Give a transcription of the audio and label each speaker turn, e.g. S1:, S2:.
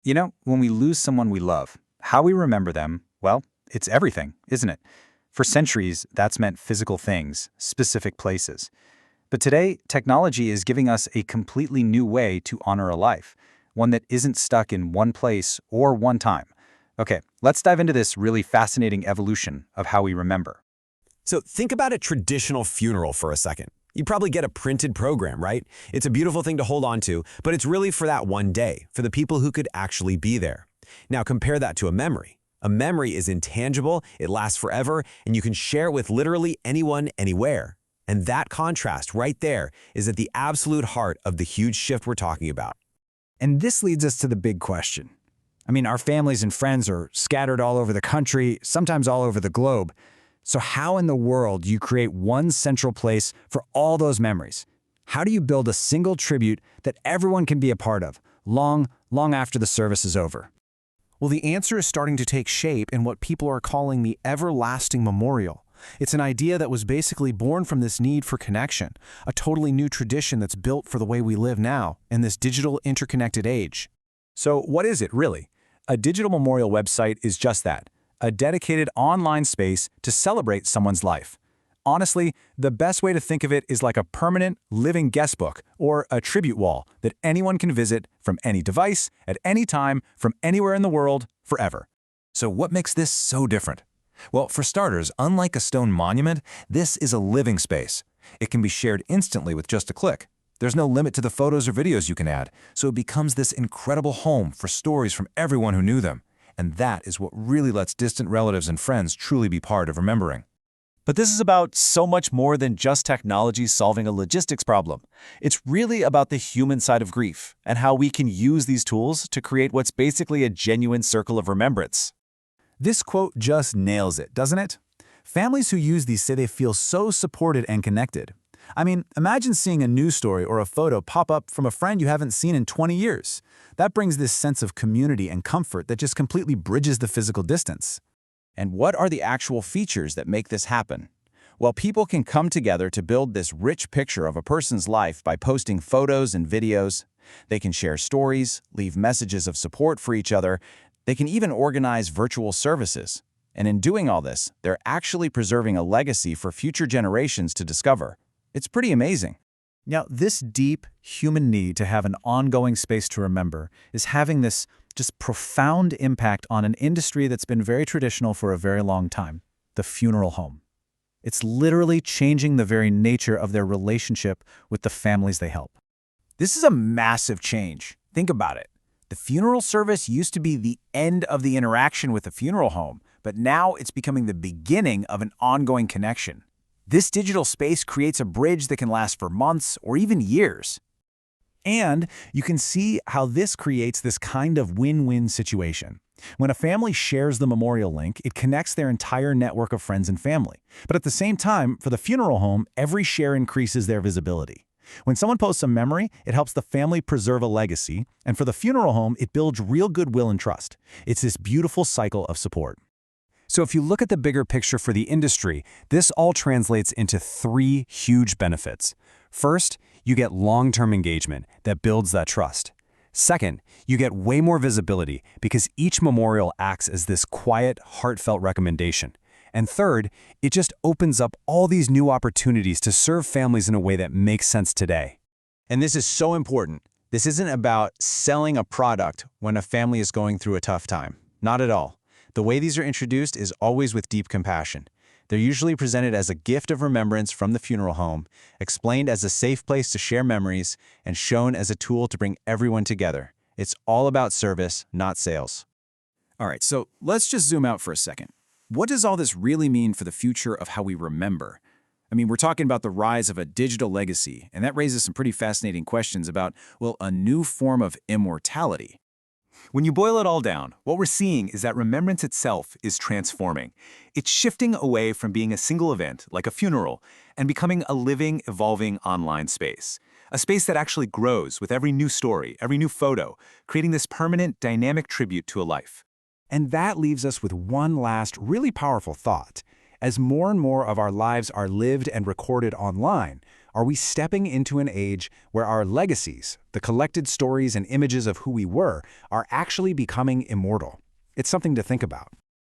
S1: When we lose someone we love, how we remember them, well, it's everything, isn't it? For centuries, that's meant physical things, specific places. But today, technology is giving us a completely new way to honor a life, one that isn't stuck in one place or one time. Okay, let's dive into this really fascinating evolution of how we remember.
S2: So think about a traditional funeral for a second. You probably get a printed program, right? It's a beautiful thing to hold on to, but it's really for that one day, for the people who could actually be there. Now compare that to a memory. A memory is intangible, it lasts forever, and you can share it with literally anyone, anywhere. And that contrast right there is at the absolute heart of the huge shift we're talking about.
S3: And this leads us to the big question. Our families and friends are scattered all over the country, sometimes all over the globe. So how in the world do you create one central place for all those memories? How do you build a single tribute that everyone can be a part of, long after the service is over?
S4: Well, the answer is starting to take shape in what people are calling the everlasting memorial. It's an idea that was basically born from this need for connection, a totally new tradition that's built for the way we live now, in this digital interconnected age.
S3: So what is it really? A digital memorial website is just that, a dedicated online space to celebrate someone's life. Honestly, the best way to think of it is like a permanent, living guestbook or a tribute wall that anyone can visit from any device, at any time, from anywhere in the world, forever.
S5: So what makes this so different? Well, for starters, unlike a stone monument, this is a living space. It can be shared instantly with just a click. There's no limit to the photos or videos you can add, so it becomes this incredible home for stories from everyone who knew them. And that is what really lets distant relatives and friends truly be part of remembering.
S6: But this is about so much more than just technology solving a logistics problem. It's really about the human side of grief and how we can use these tools to create what's basically a genuine circle of remembrance.
S3: This quote just nails it, doesn't it? Families who use these say they feel so supported and connected. Imagine seeing a news story or a photo pop up from a friend you haven't seen in 20 years. That brings this sense of community and comfort that just completely bridges the physical distance.
S1: And what are the actual features that make this happen? Well, people can come together to build this rich picture of a person's life by posting photos and videos. They can share stories, leave messages of support for each other. They can even organize virtual services. And in doing all this, they're actually preserving a legacy for future generations to discover. It's pretty amazing.
S3: Now, this deep human need to have an ongoing space to remember is having this just profound impact on an industry that's been very traditional for a very long time, the funeral home. It's literally changing the very nature of their relationship with the families they help. This is a massive change. Think about it. The funeral service used to be the end of the interaction with the funeral home, but now it's becoming the beginning of an ongoing connection. This digital space creates a bridge that can last for months or even years. And you can see how this creates this kind of win-win situation. When a family shares the memorial link, it connects their entire network of friends and family. But at the same time, for the funeral home, every share increases their visibility. When someone posts a memory, it helps the family preserve a legacy, and for the funeral home, it builds real goodwill and trust. It's this beautiful cycle of support. So if you look at the bigger picture for the industry, this all translates into three huge benefits. First, you get long-term engagement that builds that trust. Second, you get way more visibility because each memorial acts as this quiet, heartfelt recommendation. And third, it just opens up all these new opportunities to serve families in a way that makes sense today.
S1: And this is so important. This isn't about selling a product when a family is going through a tough time. Not at all. The way these are introduced is always with deep compassion. They're usually presented as a gift of remembrance from the funeral home, explained as a safe place to share memories, and shown as a tool to bring everyone together. It's all about service, not sales.
S3: All right, so let's just zoom out for a second. What does all this really mean for the future of how we remember? We're talking about the rise of a digital legacy, and that raises some pretty fascinating questions about, well, a new form of immortality.
S7: When you boil it all down, what we're seeing is that remembrance itself is transforming. It's shifting away from being a single event, like a funeral, and becoming a living, evolving online space. A space that actually grows with every new story, every new photo, creating this permanent, dynamic tribute to a life.
S3: And that leaves us with one last really powerful thought. As more and more of our lives are lived and recorded online,
S4: Are we stepping into an age where our legacies, the collected stories and images of who we were, are actually becoming immortal? It's something to think about.